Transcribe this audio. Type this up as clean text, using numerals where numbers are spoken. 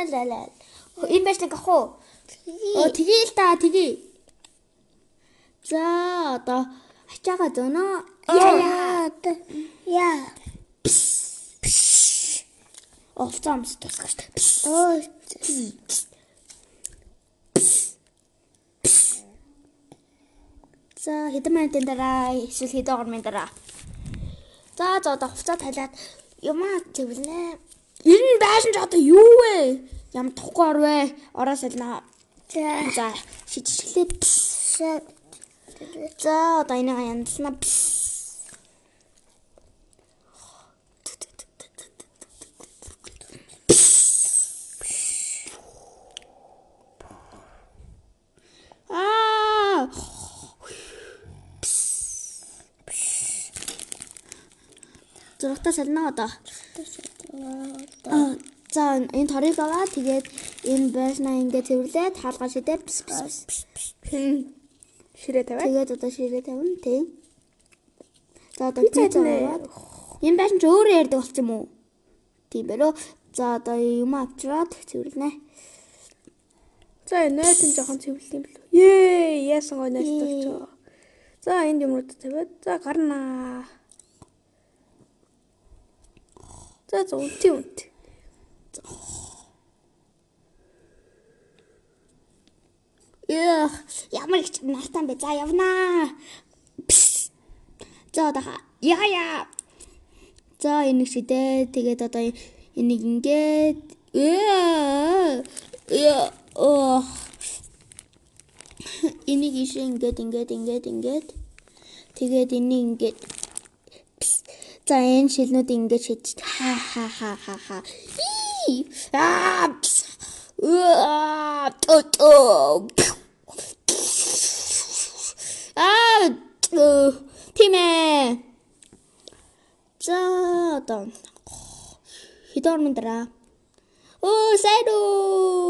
Лалалал. Энэ байж нэг ах уу? Тэгээл та тэгээ. За одоо ачаага зөнөө. Яа. Овцоомс тусгаш. За хэдэн минутын дараа эсвэл хэдэн орны дараа. За одоо хувцас талаад юмаа зөвлөнэ. Энэ байшин ч одоо юу вэ? Ямар тохгүй орвэ? Ороо сална. За шижиглээ. За одоо энийг янзлна. Зургатаа сална одоо. За энэ торыг аваа тэгээд энэ байшнаа ингээд цэвэрлээд хаалгаа шидээ. Ширээ тавиад. Тэгээд одоо ширээ тавина тийм. За одоо пицца аваад. Энэ байшин ч өөрөө ярьдаг болсон юм уу? Тийм бэрөө. За одоо юм авчираад цэвэрлэнэ. За энэ нойдын жоохон цэвэрлэх юм болов. Яасан гой нойд болчихоо. За энд юмрууд тавиад. За гарнаа. За үнт. Ямар их нартан бэ? За явнаа. За одоо яа. За энийг шидээ. Тэгээд одоо энийг ингээд энийг ишээ ингээд. Тэгээд энийг ингээд за энэ шилнүүд ингээд шидэж. Ха. Тимэ. За одоо хэдэн орны дараа. Сайн уу?